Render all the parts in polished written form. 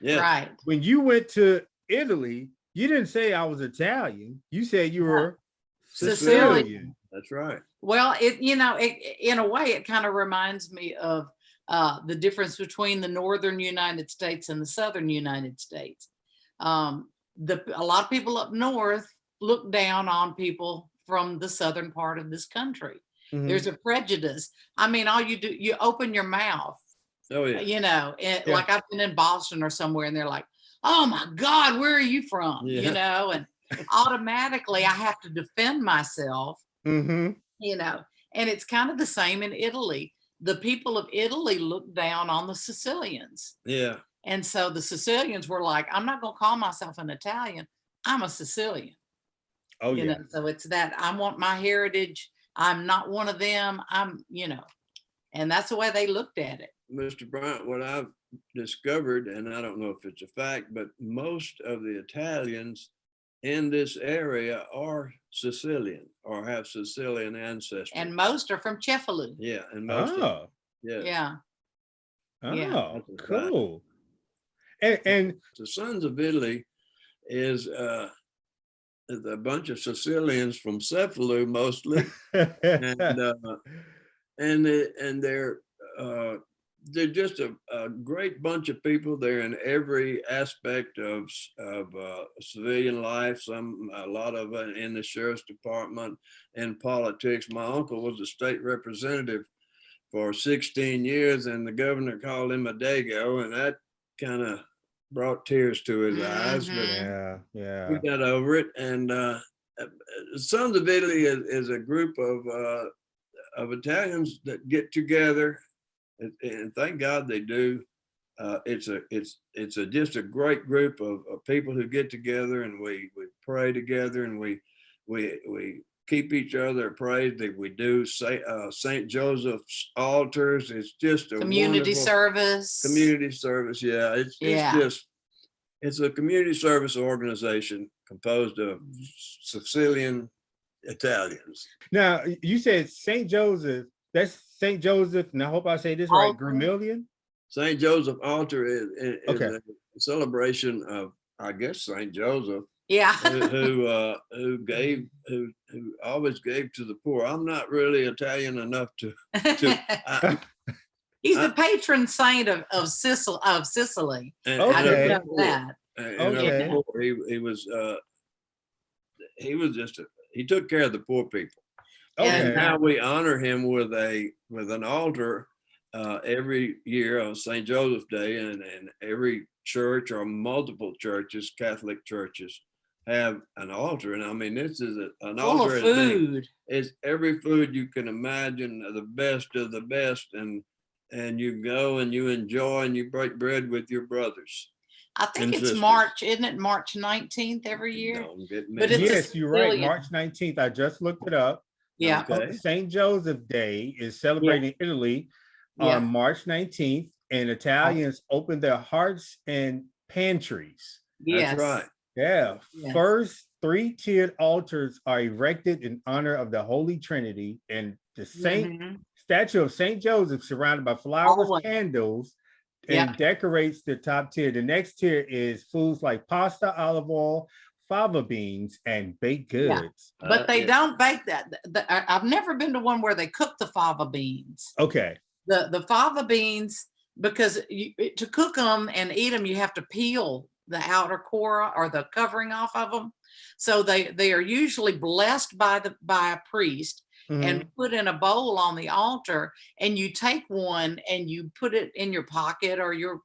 Yeah. Right. When you went to Italy, you didn't say I was Italian. You said you were Sicilian. Sicilian. That's right. Well, in a way, it kind of reminds me of the difference between the northern United States and the southern United States. A lot of people up north look down on people from the southern part of this country. Mhm. There's a prejudice. I mean, all you do, you open your mouth, Oh yeah. Yeah. like I've been in Boston or somewhere, and they're like, "Oh my God, where are you from?" Yeah. And automatically I have to defend myself. Mm-hmm. And it's kind of the same in Italy. The people of Italy look down on the Sicilians. Yeah. And so the Sicilians were like, I'm not going to call myself an Italian. I'm a Sicilian. Oh yeah. So it's that I want my heritage. I'm not one of them. And that's the way they looked at it. Mr. Bryant, what I've discovered, and I don't know if it's a fact, but most of the Italians in this area are Sicilian or have Sicilian ancestry. And most are from Cefalu. Yeah, and most of them. Yeah. Yeah. Oh, Yeah. cool. And The Sons of Italy is a bunch of Sicilians from Cefalu mostly, and they're just a great bunch of people. They're in every aspect of civilian life. A lot of it in the sheriff's department and politics. My uncle was a state representative for 16 years, and the governor called him a dago, and that kind of brought tears to his eyes. But yeah, we got over it. And Sons of Italy is a group of Italians that get together, and thank God they do. It's just a great group of people who get together, and we pray together, and we keep each other praised. That we do St. Joseph's altars. It's just a community service. Community service, yeah. It's a community service organization composed of Sicilian Italians. Now you said St. Joseph. That's St. Joseph, and I hope I say this right. Gramillion. St. Joseph altar is okay. A celebration of, I guess, St. Joseph. Yeah. who always gave to the poor. I'm not really Italian enough to He's the patron saint of Sicily. And, I didn't know that. He was just he took care of the poor people. Okay. And now we honor him with an altar every year on St. Joseph's Day, and every church or multiple churches, Catholic churches, have an altar. And I mean, this is an full altar of food. It's every food you can imagine, the best of the best, and you go and you enjoy and you break bread with your brothers. I think it's sisters. March, isn't it March 19th every year? But yes, you're right. March 19th. I just looked it up. Yeah. Okay. St. Joseph Day is celebrated in Italy on March 19th, and Italians open their hearts and pantries. Yes. That's right. Yeah. First, 3-tiered altars are erected in honor of the Holy Trinity, and the statue of St. Joseph, surrounded by flowers, candles, and decorates the top tier. The next tier is foods like pasta, olive oil, fava beans, and baked goods. But they don't bake that. I've never been to one where they cook the fava beans. Okay. The fava beans, because to cook them and eat them, you have to peel the outer core or the covering off of them. So they are usually blessed by a priest and put in a bowl on the altar, and you take one and you put it in your pocket or your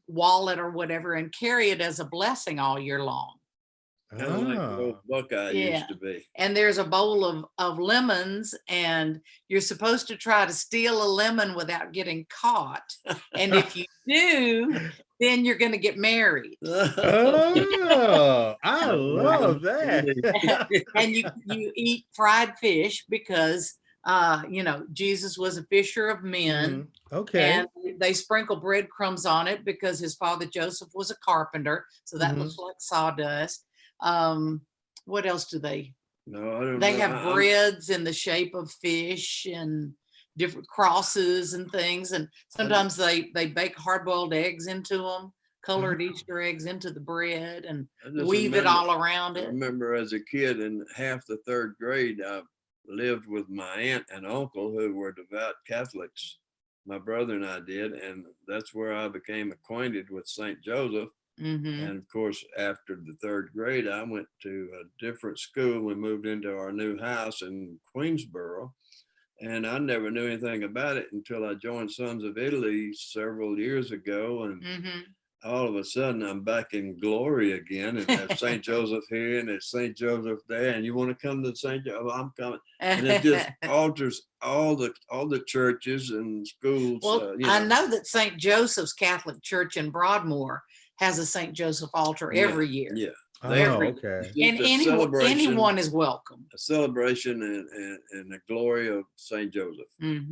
wallet or whatever, and carry it as a blessing all year long. Kind of like the old Buckeye used to be. And there's a bowl of lemons, and you're supposed to try to steal a lemon without getting caught. And if you do, then you're going to get married. Oh, I love that. And you eat fried fish because Jesus was a fisher of men. Okay. And they sprinkle breadcrumbs on it because his father Joseph was a carpenter, so that looks like sawdust. What else do they? No, I don't they know. have breads in the shape of fish and different crosses and things, and sometimes they bake hard-boiled eggs into them. colored Easter eggs into the bread and I just weave it remember- all around I it. remember as a kid in half the third grade, I lived with my aunt and uncle who were devout Catholics. My brother and I did, and that's where I became acquainted with St. Joseph. Hmm. And of course, after the third grade, I went to a different school. We moved into our new house in Queensboro, and I never knew anything about it until I joined Sons of Italy several years ago. And Hmm. all of a sudden, I'm back in glory again, and there's St. Joseph here, and there's St. Joseph there, and you want to come to St. Joseph? I'm coming. And it just alters all the churches and schools. Well, I know that St. Joseph's Catholic Church in Broadmoor has a St. Joseph altar Yeah, every year. Yeah. Oh, Every- okay. And It's a anyone is welcome. a celebration and the glory of St. Joseph. Hmm.